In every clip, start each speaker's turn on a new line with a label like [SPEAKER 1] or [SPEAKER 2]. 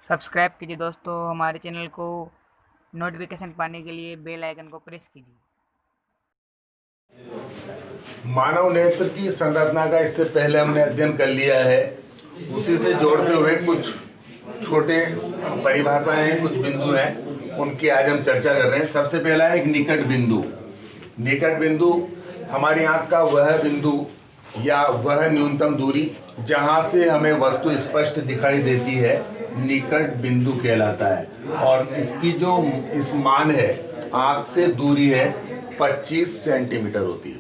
[SPEAKER 1] Subscribe कीजिए दोस्तों हमारे चैनल को। नोटिफिकेशन पाने के लिए बेल आइकन को प्रेस कीजिए।
[SPEAKER 2] मानव नेत्र की संरचना का इससे पहले हमने अध्ययन कर लिया है। उसी से जोड़ते हुए कुछ छोटे परिभाषाएं हैं, कुछ बिंदु हैं, उनकी आज हम चर्चा कर रहे हैं। सबसे पहला है एक निकट बिंदु। निकट बिंदु हमारी आंख का वह बिंदु या वह न्यूनतम दूरी जहां से हमें वस्तु स्पष्ट दिखाई देती है, निकट बिंदु कहलाता है। और इसकी जो इस मान है, आंख से दूरी है 25 सेंटीमीटर होती है।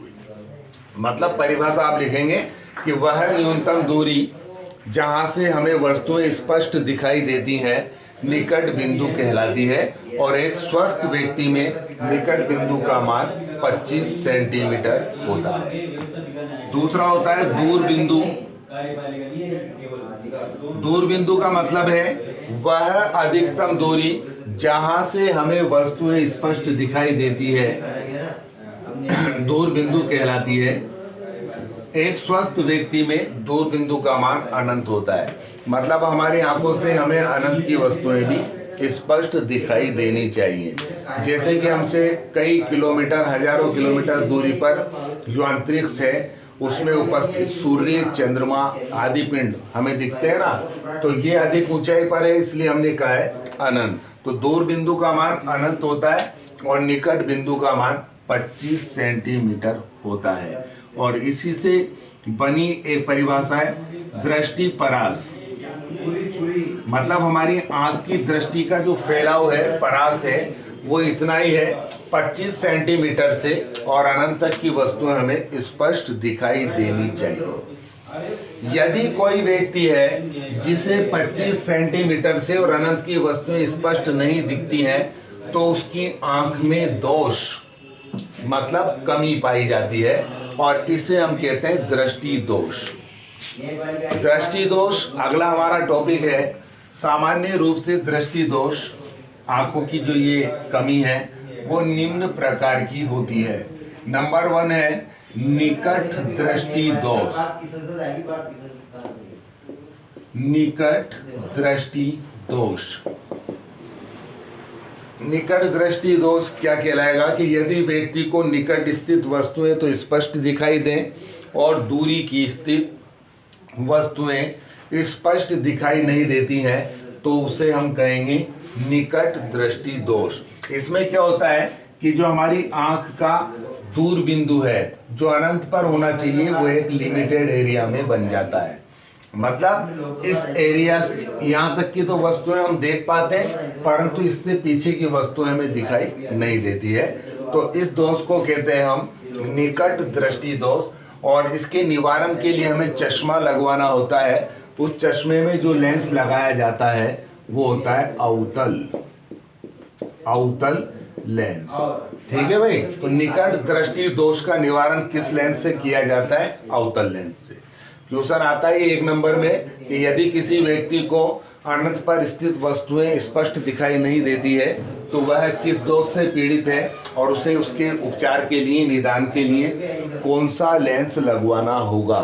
[SPEAKER 2] मतलब परिभाषा आप लिखेंगे कि वह न्यूनतम दूरी जहां से हमें वस्तुएं स्पष्ट दिखाई देती हैं, निकट बिंदु कहलाती है। और एक स्वस्थ व्यक्ति में निकट बिंदु का मान 25 सेंटीमीटर होता है। दूसरा होता है दूर बिंदु। दूर बिंदु का मतलब है वह अधिकतम दूरी जहां से हमें वस्तुएं स्पष्ट दिखाई देती है, दूर बिंदु कहलाती है। एक स्वस्थ व्यक्ति में दूर बिंदु का मान अनंत होता है। मतलब हमारी आंखों से हमें अनंत की वस्तुएं भी स्पष्ट दिखाई देनी चाहिए। जैसे कि हमसे कई किलोमीटर, हजारों किलोमीटर दूरी पर जो अंतरिक्ष है उसमें उपस्थित सूर्य, चंद्रमा आदि पिंड हमें दिखते हैं ना, तो ये अधिक ऊंचाई पर है, इसलिए हमने कहा है अनंत। तो दूर बिंदु का मान अनंत होता है और निकट बिंदु का मान 25 सेंटीमीटर होता है। और इसी से बनी एक परिभाषा है दृष्टि परास। मतलब हमारी आंख की दृष्टि का जो फैलाव है, परास है, वो इतना ही है 25 सेंटीमीटर से, और अनंत तक की वस्तुएं हमें स्पष्ट दिखाई देनी चाहिए। यदि कोई व्यक्ति है जिसे 25 सेंटीमीटर से और अनंत की वस्तुएं स्पष्ट नहीं दिखती हैं, तो उसकी आंख में दोष मतलब कमी पाई जाती है, और इसे हम कहते हैं दृष्टि दोष। दृष्टि दोष अगला हमारा टॉपिक है। सामान्य रूप से दृष्टि दोष, आंखों की जो ये कमी है, वो निम्न प्रकार की होती है। नंबर 1 है निकट दृष्टि दोष। निकट दृष्टि दोष। निकट दृष्टि दोष क्या कहलाएगा कि यदि व्यक्ति को निकट स्थित वस्तुएं तो स्पष्ट दिखाई दें और दूरी की स्थित वस्तुएं स्पष्ट दिखाई नहीं देती हैं, तो उसे हम कहेंगे निकट दृष्टि दोष। इसमें क्या होता है कि जो हमारी आंख का दूर बिंदु है, जो अनंत पर होना चाहिए, वो एक लिमिटेड एरिया में बन जाता है। मतलब इस एरिया से यहाँ तक की तो वस्तुएं हम देख पाते हैं, परंतु इससे पीछे की वस्तुएं हमें दिखाई नहीं देती है। तो इस दोष को कहते हैं हम निकट दृष्टि दोष। और इसके निवारण के लिए हमें चश्मा लगवाना होता है। उस चश्मे में जो लेंस लगाया जाता है वो होता है अवतल लेंस। ठीक है भाई। तो निकट दृष्टि दोष का निवारण किस लेंस से किया जाता है? अवतल लेंस से। क्वेश्चन आता है 1 नंबर में कि यदि किसी व्यक्ति को अनंत पर स्थित वस्तुएं स्पष्ट दिखाई नहीं देती है, तो वह किस दोष से पीड़ित है और उसे उसके उपचार के लिए, निदान के लिए कौन सा लेंस लगवाना होगा?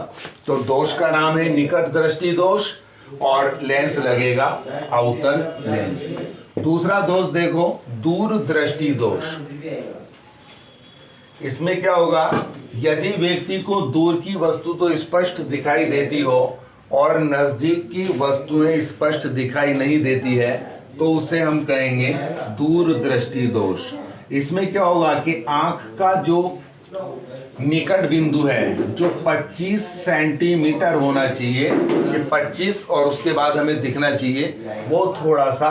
[SPEAKER 2] तो दोष का नाम है निकट दृष्टि दोष और लेंस लगेगा अवतल लेंस। दूसरा दोष देखो, दूर दृष्टि दोष। इसमें क्या होगा, यदि व्यक्ति को दूर की वस्तु तो स्पष्ट दिखाई देती हो और नजदीक की वस्तुएं स्पष्ट दिखाई नहीं देती है, तो उसे हम कहेंगे दूर दृष्टि दोष। इसमें क्या होगा कि आंख का जो निकट बिंदु है, जो 25 सेंटीमीटर होना चाहिए, ये 25 और उसके बाद हमें दिखना चाहिए, वो थोड़ा सा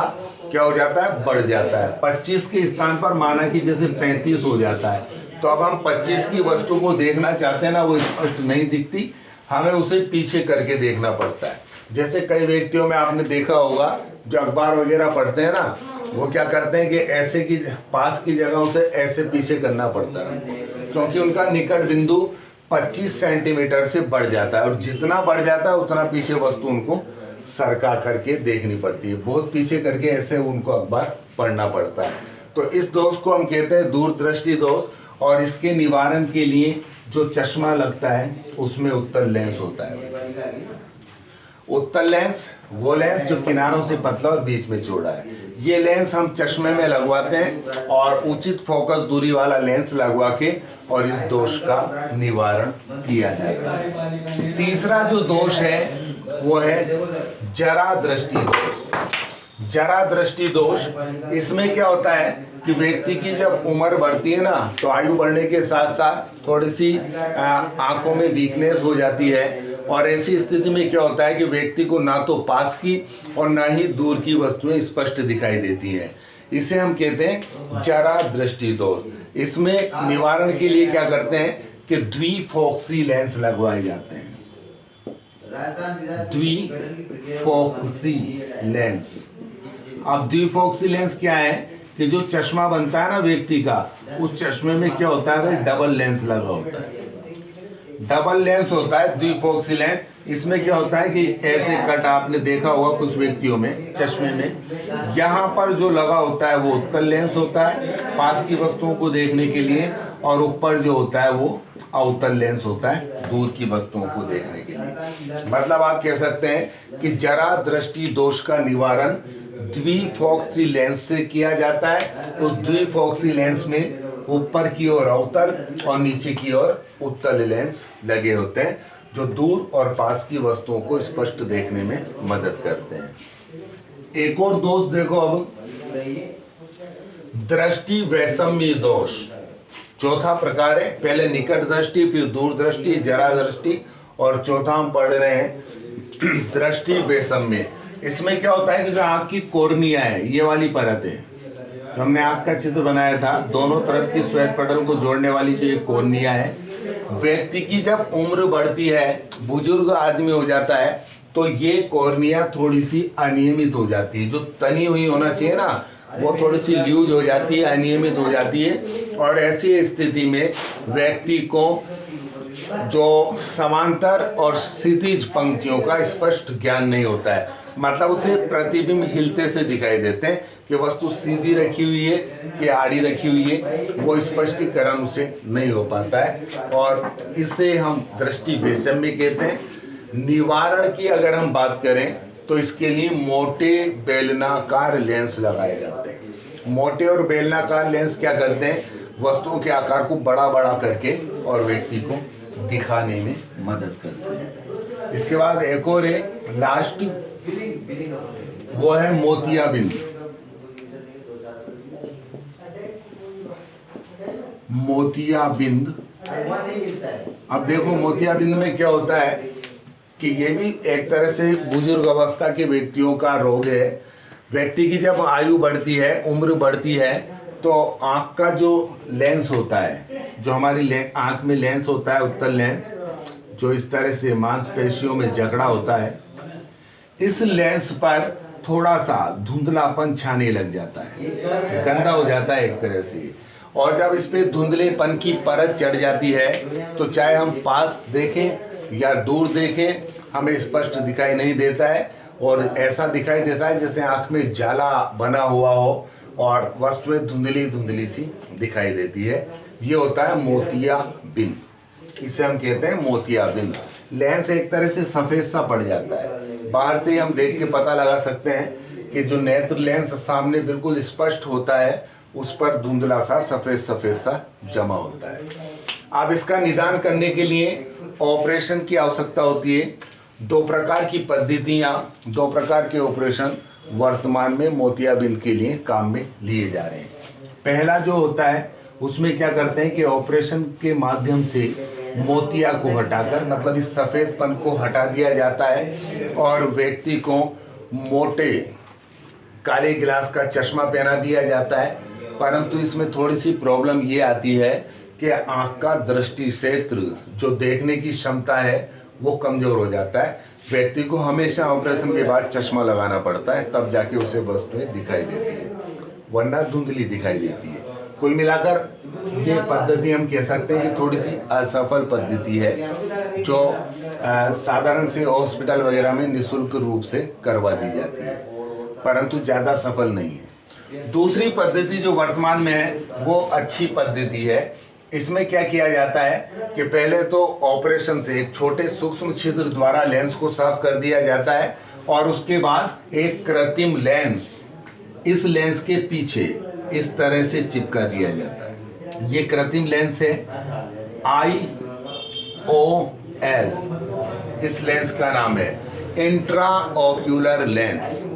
[SPEAKER 2] क्या हो जाता है, बढ़ जाता है। 25 के स्थान पर माना कि जैसे 35 हो जाता है। तो अब हम 25 की वस्तु को देखना चाहते हैं ना, वो स्पष्ट नहीं दिखती, हमें उसे पीछे करके देखना पड़ता है। जैसे कई व्यक्तियों में आपने देखा होगा जो अखबार वगैरह पढ़ते हैं ना, वो क्या करते हैं कि ऐसे की पास की जगह उसे ऐसे पीछे करना पड़ता है, क्योंकि उनका निकट बिंदु 25 सेंटीमीटर से बढ़ जाता है, और जितना बढ़ जाता है उतना पीछे वस्तु उनको सरका करके देखनी पड़ती है। बहुत पीछे करके ऐसे उनको अखबार पढ़ना पड़ता है। तो इस दोष को हम कहते हैं दूरदृष्टि दोष। और इसके निवारण के लिए जो चश्मा लगता है उसमें उत्तल लेंस होता है। उत्तल लेंस वो लेंस जो किनारों से पतला और बीच में चौड़ा है। ये लेंस हम चश्मे में लगवाते हैं और उचित फोकस दूरी वाला लेंस लगवा के और इस दोष का निवारण किया जाता है। तीसरा जो दोष है वो है जरा दृष्टि दोष। जरा दृष्टि दोष, इसमें क्या होता है कि व्यक्ति की जब उम्र बढ़ती है ना, तो आयु बढ़ने के साथ साथ थोड़ी सी आंखों में वीकनेस हो जाती है, और ऐसी स्थिति में क्या होता है कि व्यक्ति को ना तो पास की और ना ही दूर की वस्तुएं स्पष्ट दिखाई देती हैं। इसे हम कहते हैं जरा दृष्टि दोष। इसमें निवारण के लिए क्या करते हैं कि द्विफोक्सी लेंस लगवाए जाते हैं। द्विफोक्सी लेंस। अब द्विफोक्सी लेंस क्या है कि जो चश्मा बनता है ना व्यक्ति का, उस चश्मे में क्या होता है, डबल लेंस लगा होता है। डबल लेंस होता है द्विफोक्सी लेंस। इसमें क्या होता है कि ऐसे कट आपने देखा होगा कुछ व्यक्तियों में चश्मे में, यहाँ पर जो लगा होता है वो उत्तल लेंस होता है पास की वस्तुओं को देखने के लिए, और ऊपर जो होता है वो अवतल लेंस होता है दूर की वस्तुओं को देखने के लिए। मतलब आप कह सकते हैं कि जरा दृष्टि दोष का निवारण द्विफोक्सी लेंस से किया जाता है। उस द्विफोक्सी लेंस में ऊपर की ओर अवतल और नीचे की ओर उत्तल लेंस लगे होते हैं, जो दूर और पास की वस्तुओं को स्पष्ट देखने में मदद करते हैं। एक और दोष देखो अब, दृष्टि वैषम्य दोष। चौथा प्रकार है, पहले निकट दृष्टि, फिर दूर दृष्टि, जरा दृष्टि, और चौथा हम पढ़ रहे हैं दृष्टि वैषम्य। इसमें क्या होता है कि जो आंख की कॉर्निया है, ये वाली परत है, हमने आंख का चित्र बनाया था, दोनों तरफ की श्वेत पटल को जोड़ने वाली जो ये कॉर्निया है, व्यक्ति की जब उम्र बढ़ती है, बुजुर्ग आदमी हो जाता है, तो ये कॉर्निया थोड़ी सी अनियमित हो जाती है। जो तनी हुई होना चाहिए ना, वो थोड़ी सी लूज हो जाती है, अनियमित हो जाती है, और ऐसी स्थिति में व्यक्ति को जो समांतर और क्षितिज पंक्तियों का स्पष्ट ज्ञान नहीं होता है। मतलब उसे प्रतिबिंब हिलते से दिखाई देते हैं कि वस्तु सीधी रखी हुई है कि आड़ी रखी हुई है, वो स्पष्टीकरण उसे नहीं हो पाता है, और इसे हम दृष्टि वैषम्य कहते हैं। निवारण की अगर हम बात करें तो इसके लिए मोटे बेलनाकार लेंस लगाए जाते हैं। मोटे और बेलनाकार लेंस क्या करते हैं, वस्तुओं के आकार को बड़ा बड़ा करके और व्यक्ति को दिखाने में मदद करते हैं। इसके बाद एक और है लास्ट, वो है मोतियाबिंद। मोतियाबिंद, अब देखो मोतियाबिंद में क्या होता है कि ये भी एक तरह से बुजुर्ग अवस्था के व्यक्तियों का रोग है। व्यक्ति की जब आयु बढ़ती है, उम्र बढ़ती है, तो आँख का जो लेंस होता है, जो हमारी आँख में लेंस होता है, उत्तल लेंस, जो इस तरह से मांसपेशियों में जकड़ा होता है, इस लेंस पर थोड़ा सा धुंधलापन छाने लग जाता है, गंदा हो जाता है एक तरह से। और जब इस पे धुंधलेपन की परत चढ़ जाती है, तो चाहे हम पास देखें या दूर देखें, हमें स्पष्ट दिखाई नहीं देता है, और ऐसा दिखाई देता है जैसे आँख में जाला बना हुआ हो और वस्तुएं धुंधली धुंधली सी दिखाई देती है। ये होता है मोतियाबिंद, इसे हम कहते हैं मोतियाबिंद। लेंस एक तरह से सफ़ेद सा पड़ जाता है, बाहर से हम देख के पता लगा सकते हैं कि जो नेत्र लेंस सामने बिल्कुल स्पष्ट होता है, उस पर धुंधला सा सफ़ेद सा जमा होता है। अब इसका निदान करने के लिए ऑपरेशन की आवश्यकता होती है। दो प्रकार की पद्धतियाँ, दो प्रकार के ऑपरेशन वर्तमान में मोतियाबिंद के लिए काम में लिए जा रहे हैं। पहला जो होता है उसमें क्या करते हैं कि ऑपरेशन के माध्यम से मोतिया को हटाकर, मतलब इस सफ़ेदपन को हटा दिया जाता है, और व्यक्ति को मोटे काले गिलास का चश्मा पहना दिया जाता है। परंतु इसमें थोड़ी सी प्रॉब्लम ये आती है कि आँख का दृष्टि क्षेत्र, जो देखने की क्षमता है, वो कमज़ोर हो जाता है। व्यक्ति को हमेशा ऑपरेशन के बाद चश्मा लगाना पड़ता है, तब जाके उसे वस्तुएं दिखाई देती हैं, वरना धुंधली दिखाई देती है। कुल मिलाकर ये पद्धति हम कह सकते हैं कि थोड़ी सी असफल पद्धति है, जो साधारण से हॉस्पिटल वगैरह में निःशुल्क रूप से करवा दी जाती है, परंतु ज़्यादा सफल नहीं है। दूसरी पद्धति जो वर्तमान में है वो अच्छी पद्धति है, इसमें क्या किया जाता है कि पहले तो ऑपरेशन से एक छोटे सूक्ष्म छिद्र द्वारा लेंस को साफ कर दिया जाता है और उसके बाद एक कृत्रिम लेंस इस लेंस के पीछे इस तरह से चिपका दिया जाता है। ये कृत्रिम लेंस है IOL, इस लेंस का नाम है इंट्राओक्यूलर लेंस।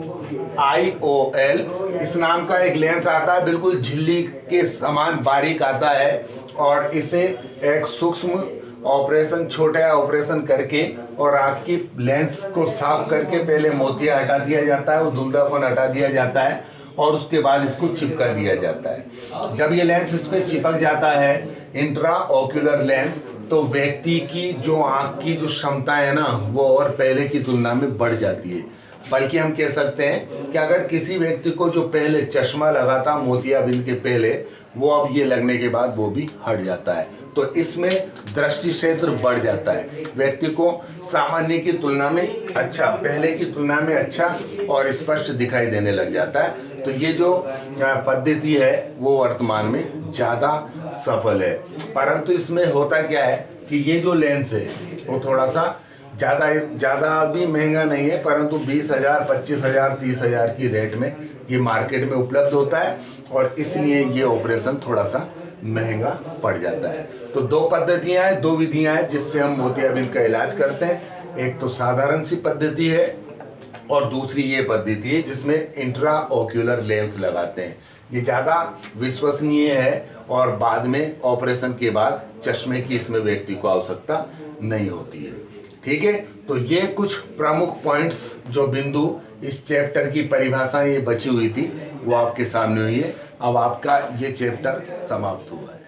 [SPEAKER 2] IOL इस नाम का एक लेंस आता है, बिल्कुल झिल्ली के समान बारीक आता है और इसे एक सूक्ष्म ऑपरेशन, छोटा ऑपरेशन करके और आँख की लेंस को साफ करके पहले मोतिया हटा दिया जाता है, वो धुंधलापन हटा दिया जाता है और उसके बाद इसको चिपका दिया जाता है। जब ये लेंस इस पर चिपक जाता है इंट्राओक्यूलर लेंस, तो व्यक्ति की जो आँख की जो क्षमता है ना वो और पहले की तुलना में बढ़ जाती है। बल्कि हम कह सकते हैं कि अगर किसी व्यक्ति को जो पहले चश्मा लगा था मोतियाबिंद के पहले, वो अब ये लगने के बाद वो भी हट जाता है, तो इसमें दृष्टि क्षेत्र बढ़ जाता है। व्यक्ति को सामान्य की तुलना में अच्छा, पहले की तुलना में अच्छा और स्पष्ट दिखाई देने लग जाता है। तो ये जो पद्धति है वो वर्तमान में ज़्यादा सफल है। परंतु इसमें होता क्या है कि ये जो लेंस है वो थोड़ा सा ज़्यादा भी महंगा नहीं है, परंतु 20,000, 25,000, 30,000 की रेट में ये मार्केट में उपलब्ध होता है और इसलिए ये ऑपरेशन थोड़ा सा महंगा पड़ जाता है। तो दो पद्धतियाँ हैं, दो विधियाँ हैं जिससे हम मोतियाबिंद का इलाज करते हैं। एक तो साधारण सी पद्धति है और दूसरी ये पद्धति है जिसमें इंट्राओक्यूलर लेंस लगाते हैं। ये ज़्यादा विश्वसनीय है और बाद में ऑपरेशन के बाद चश्मे की इसमें व्यक्ति को आवश्यकता नहीं होती है। ठीक है, तो ये कुछ प्रमुख पॉइंट्स जो बिंदु इस चैप्टर की परिभाषा ये बची हुई थी वो आपके सामने हुई है। अब आपका ये चैप्टर समाप्त हुआ है।